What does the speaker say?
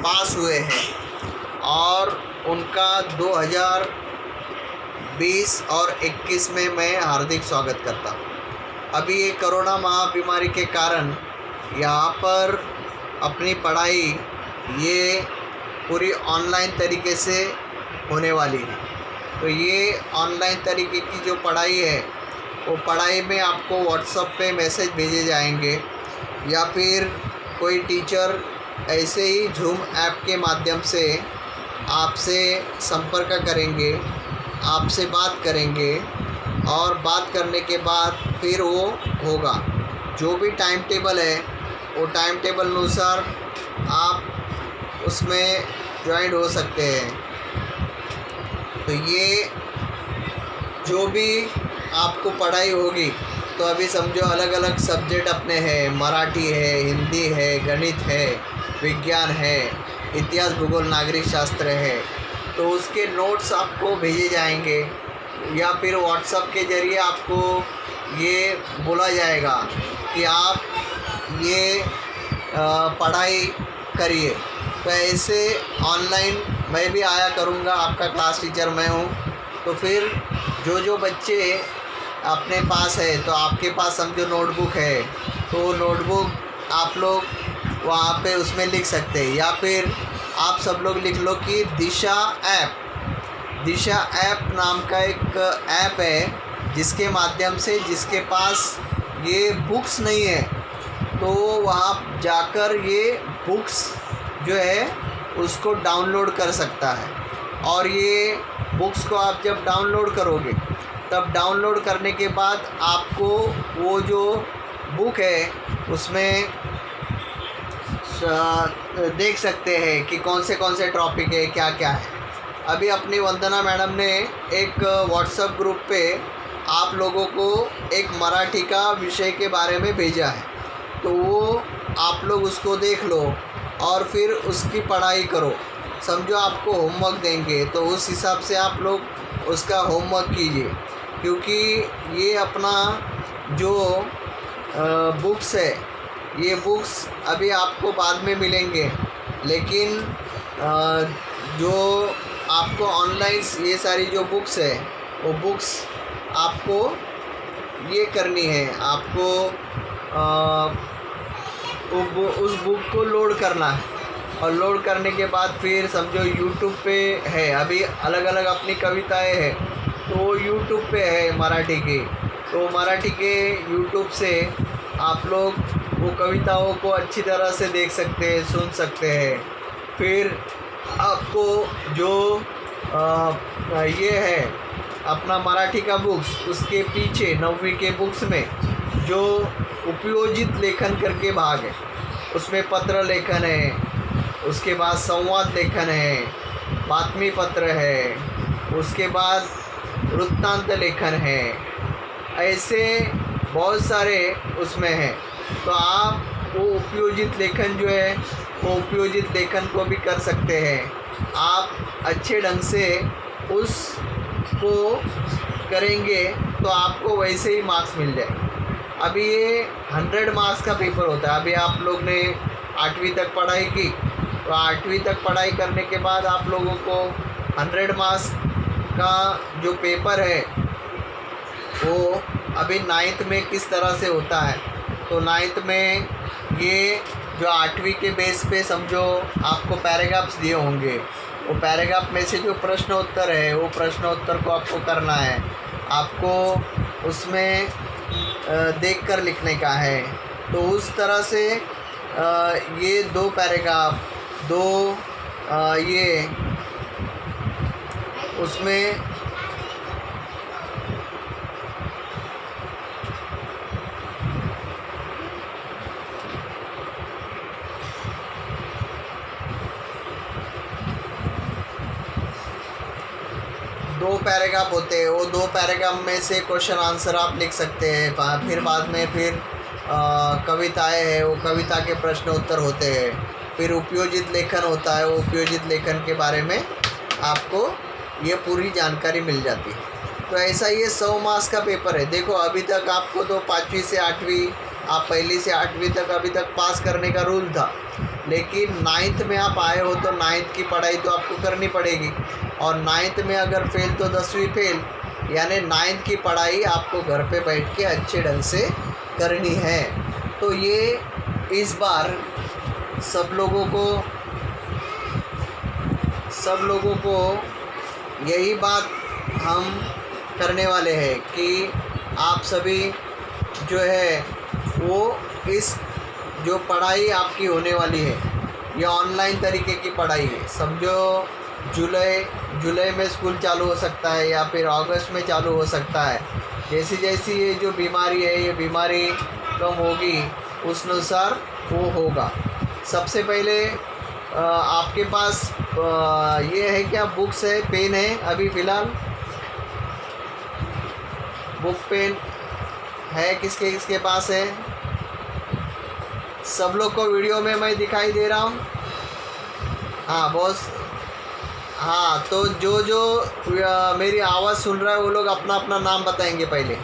पास हुए हैं और उनका 2020 और 21 में मैं हार्दिक स्वागत करता हूँ। अभी ये कोरोना महाबीमारी के कारण यहाँ पर अपनी पढ़ाई ये पूरी ऑनलाइन तरीके से होने वाली है। तो ये ऑनलाइन तरीके की जो पढ़ाई है वो पढ़ाई में आपको व्हाट्सएप पे मैसेज भेजे जाएंगे या फिर कोई टीचर ऐसे ही ज़ूम ऐप के माध्यम से आपसे संपर्क करेंगे, आपसे बात करेंगे और बात करने के बाद फिर वो होगा। जो भी टाइम टेबल है वो टाइम टेबल अनुसार आप उसमें ज्वाइन हो सकते हैं। तो ये जो भी आपको पढ़ाई होगी तो अभी समझो अलग अलग सब्जेक्ट अपने हैं, मराठी है, हिंदी है, गणित है, विज्ञान है, इतिहास, भूगोल, नागरिक शास्त्र है। तो उसके नोट्स आपको भेजे जाएंगे या फिर व्हाट्सएप के ज़रिए आपको ये बोला जाएगा कि आप ये पढ़ाई करिए। तो ऐसे ऑनलाइन मैं भी आया करूँगा, आपका क्लास टीचर मैं हूँ। तो फिर जो बच्चे अपने पास है तो आपके पास समझो नोटबुक है तो नोटबुक आप लोग वहाँ पे उसमें लिख सकते हैं या फिर आप सब लोग लिख लो कि दिशा ऐप नाम का एक ऐप है जिसके माध्यम से जिसके पास ये बुक्स नहीं है तो वहाँ जाकर ये बुक्स जो है उसको डाउनलोड कर सकता है। और ये बुक्स को आप जब डाउनलोड करोगे तब डाउनलोड करने के बाद आपको वो जो बुक है उसमें देख सकते हैं कि कौन से टॉपिक है, क्या क्या है। अभी अपनी वंदना मैडम ने एक व्हाट्सएप ग्रुप पे आप लोगों को एक मराठी का विषय के बारे में भेजा है तो वो आप लोग उसको देख लो और फिर उसकी पढ़ाई करो। समझो आपको होमवर्क देंगे तो उस हिसाब से आप लोग उसका होमवर्क कीजिए, क्योंकि ये अपना जो बुक्स है ये बुक्स अभी आपको बाद में मिलेंगे, लेकिन जो आपको ऑनलाइन ये सारी जो बुक्स है वो बुक्स आपको ये करनी है, आपको उस बुक को लोड करना है और लोड करने के बाद फिर समझो यूट्यूब पे है। अभी अलग अलग अपनी कविताएं हैं तो यूट्यूब पे है मराठी की, तो मराठी के यूट्यूब से आप लोग वो कविताओं को अच्छी तरह से देख सकते हैं, सुन सकते हैं। फिर आपको जो ये है अपना मराठी का बुक्स, उसके पीछे 9वीं के बुक्स में जो उपयोजित लेखन करके भाग है उसमें पत्र लेखन है, उसके बाद संवाद लेखन है, बातमी पत्र है, उसके बाद वृत्तांत लेखन है, ऐसे बहुत सारे उसमें हैं। तो आप वो उपयोजित लेखन जो है वो उपयोजित लेखन को भी कर सकते हैं। आप अच्छे ढंग से उसको करेंगे तो आपको वैसे ही मार्क्स मिल जाए। अभी ये 100 मार्क्स का पेपर होता है। अभी आप लोग ने 8वीं तक पढ़ाई की तो 8वीं तक पढ़ाई करने के बाद आप लोगों को 100 मार्क्स का जो पेपर है वो अभी 9th में किस तरह से होता है। तो 9th में ये जो 8वीं के बेस पे समझो आपको पैराग्राफ्स दिए होंगे, वो पैराग्राफ में से जो प्रश्न उत्तर है वो प्रश्न उत्तर को आपको करना है, आपको उसमें देख कर लिखने का है। तो उस तरह से ये 2 पैराग्राफ ये उसमें दो पैराग्राफ होते हैं। वो 2 पैराग्राफ में से क्वेश्चन आंसर आप लिख सकते हैं। फिर बाद में फिर कविताएं हैं, वो कविता के प्रश्न उत्तर होते हैं। फिर उपयोजित लेखन होता है, वो उपयोजित लेखन के बारे में आपको ये पूरी जानकारी मिल जाती है। तो ऐसा ये 100 मार्क्स का पेपर है। देखो अभी तक आपको तो 5वीं से 8वीं, आप 1ली से 8वीं तक अभी तक पास करने का रूल था, लेकिन 9th में आप आए हो तो 9th की पढ़ाई तो आपको करनी पड़ेगी, और 9th में अगर फेल तो 10वीं फेल, यानी 9th की पढ़ाई आपको घर पे बैठ के अच्छे ढंग से करनी है। तो ये इस बार सब लोगों को यही बात हम करने वाले हैं कि आप सभी जो है वो इस जो पढ़ाई आपकी होने वाली है, ये ऑनलाइन तरीके की पढ़ाई है। समझो जुलाई में स्कूल चालू हो सकता है या फिर अगस्त में चालू हो सकता है। जैसी जैसी ये जो बीमारी है, ये बीमारी कम होगी उस अनुसार वो होगा। सबसे पहले आपके पास ये है क्या, बुक्स है, पेन है? अभी फ़िलहाल बुक पेन है किसके पास है? सब लोग को वीडियो में मैं दिखाई दे रहा हूँ? हाँ बॉस। हाँ, तो जो मेरी आवाज़ सुन रहा है वो लोग अपना अपना नाम बताएंगे पहले।